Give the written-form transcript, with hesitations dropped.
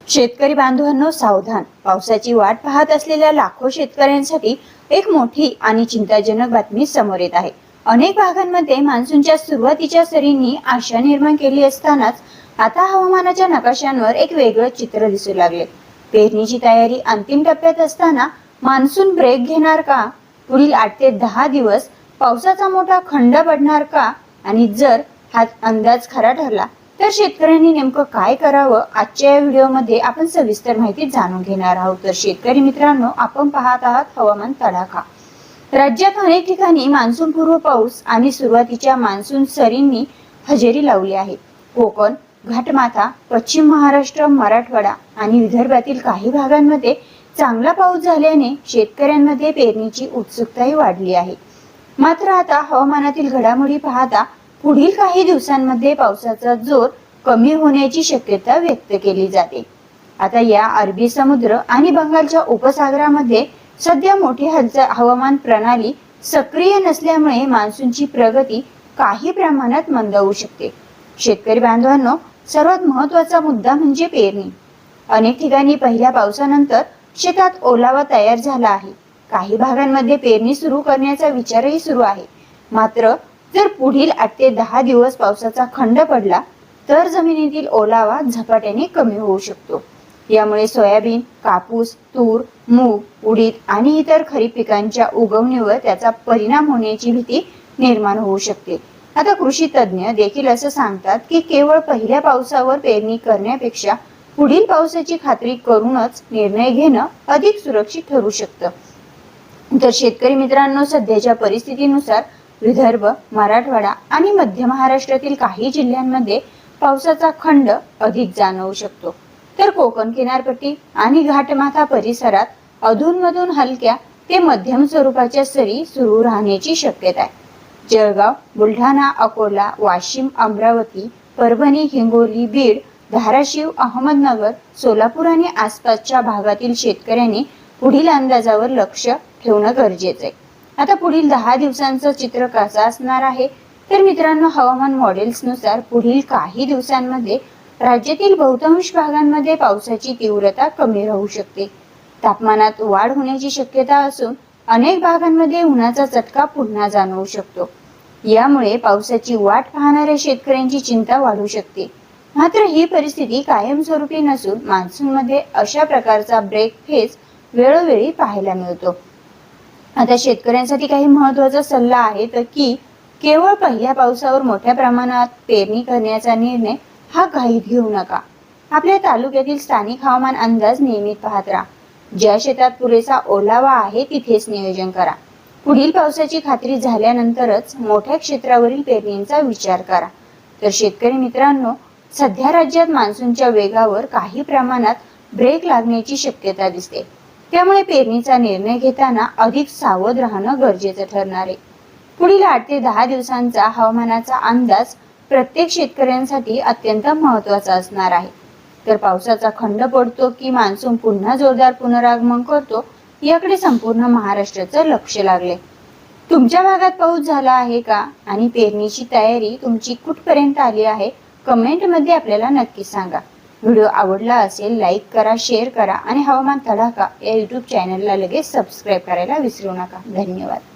शेतकरी बांधवांनो सावधान, पावसाची वाट पाहत असलेल्या लाखो शेतकऱ्यांसाठी एक मोठी आणि चिंताजनक बातमी समोर येत आहे। अनेक भागांमध्ये मान्सूनच्या सुरुवातीच्या सरींनी आशा निर्माण केली असतानाच आता हवामानाच्या नकाशांवर एक वेगळं चित्र दिसू लागले। पेरणीची तयारी अंतिम टप्प्यात असताना मान्सून ब्रेक घेणार का? पुढील 8 ते 10 दिवस पावसाचा मोठा खंड पडणार का? आणि जर हा अंदाज खरा ठरला तर शेतकऱ्यांनी नेमकं काय करावं, आजच्या या व्हिडिओमध्ये आपण सविस्तर माहिती जाणून घेणार आहोत। तर शेतकरी मित्रांनो, आपण पाहत आहात हवामान तडाखा। राज्यात अनेक ठिकाणी मान्सून पूर्व पाऊस आणि सुरुवातीच्या मान्सून सरींनी हजेरी लावली आहे। कोकण, घाटमाथा, पश्चिम महाराष्ट्र, मराठवाडा आणि विदर्भातील काही भागांमध्ये चांगला पाऊस झाल्याने शेतकऱ्यांमध्ये पेरणीची उत्सुकताही वाढली आहे। मात्र आता हवामानातील घडामोडी पाहता पुढील काही दिवसांमध्ये पावसाचा जोर कमी होण्याची शक्यता व्यक्त केली जाते। आता या अरबी समुद्र आणि बंगालच्या उपसागरामध्ये सध्या मोठी हवामान प्रणाली सक्रिय नसल्यामुळे मान्सूनची प्रगती काही प्रमाणात मंदावू शकते। शेतकरी बांधवांनो, सर्वात महत्त्वाचा मुद्दा म्हणजे पेरणी। अनेक ठिकाणी पहिल्या पावसानंतर शेतात ओलावा तयार झाला आहे। काही भागांमध्ये पेरणी सुरू करण्याचा विचारही सुरू आहे। मात्र जर पुढील 8 ते 10 दिवस पावसाचा खंड पडला तर जमिनीतील ओलावा झपाट्याने कमी होऊ शकतो। यामुळे सोयाबीन, कापूस, तूर, मूग, उडीद आणि इतर खरीप पिकांच्या उगवणीवर त्याचा परिणाम होण्याची भीती निर्माण होऊ शकते। आता कृषी तज्ञ देखील असं सांगतात की केवळ पहिल्या पावसावर पेरणी करण्यापेक्षा पुढील पावसाची खात्री करूनच निर्णय घेणं अधिक सुरक्षित ठरू शकतं। तर शेतकरी मित्रांनो, सध्याच्या परिस्थितीनुसार विदर्भ, मराठवाडा आणि मध्य महाराष्ट्रातील काही जिल्ह्यांमध्ये पावसाचा खंड अधिक जाणवू शकतो। तर कोकण किनारपट्टी आणि घाटमाथा परिसरात अधूनमधून हलक्या ते मध्यम स्वरूपाच्या सरी सुरू राहण्याची शक्यता आहे। जळगाव, बुलढाणा, अकोला, वाशिम, अमरावती, परभणी, हिंगोली, बीड, धाराशिव, अहमदनगर, सोलापूर आणि आसपासच्या भागातील शेतकऱ्यांनी पुढील अंदाजावर लक्ष ठेवणं गरजेचं आहे। आता पुढील 10 दिवसांचं चित्र कसं असणार आहे? तर मित्रांनो, हवामान मॉडेल्स नुसार पुढील काही दिवसांमध्ये राज्यातील बहुतांश भागांमध्ये पावसाची तीव्रता कमी राहू शकते। तापमानात वाढ होण्याची शक्यता असून अनेक भागांमध्ये उन्हाचा चटका पुन्हा जाणवू शकतो। यामुळे पावसाची वाट पाहणाऱ्या शेतकऱ्यांची चिंता वाढू शकते। मात्र ही परिस्थिती कायमस्वरूपी नसून मान्सूनमध्ये अशा प्रकारचा ब्रेक फेज वेळोवेळी पाहायला मिळतो। आता शेतकऱ्यांसाठी काही महत्त्वाचा सल्ला आहे तर की केवळ पहिल्या पावसावर मोठ्या प्रमाणात पेरणी करण्याचा निर्णय हा घाईत घेऊ नका। आपल्या तालुक्यातील स्थानिक हवामान अंदाज नियमित पाहत राहा। ज्या शेतात पुरेसा ओलावा आहे तिथेच नियोजन करा। पुढील पावसाची खात्री झाल्यानंतरच मोठ्या क्षेत्रावरील पेरणीचा विचार करा। तर शेतकरी मित्रांनो, सध्या राज्यात मान्सूनच्या वेगावर काही प्रमाणात ब्रेक लागण्याची शक्यता दिसते। त्यामुळे पेरणीचा निर्णय घेताना अधिक सावध राहणं गरजेचं ठरणार आहे। पुढील 8 ते 10 दिवसांचा हवामानाचा अंदाज प्रत्येक शेतकऱ्यांसाठी अत्यंत महत्त्वाचा असणार आहे। तर पावसाचा खंड पडतो की मान्सून पुन्हा जोरदार पुनरागमन करतो, याकडे संपूर्ण महाराष्ट्राचं लक्ष लागले। तुमच्या भागात पाऊस झाला आहे का? आणि पेरणीची तयारी तुमची कुठपर्यंत आली आहे? कमेंटमध्ये आपल्याला नक्की सांगा। व्हिडिओ आवडला असेल लाईक करा, शेअर करा आणि हवामान तडाखा या YouTube चॅनलला लगेच सबस्क्राईब करायला विसरू नका। धन्यवाद।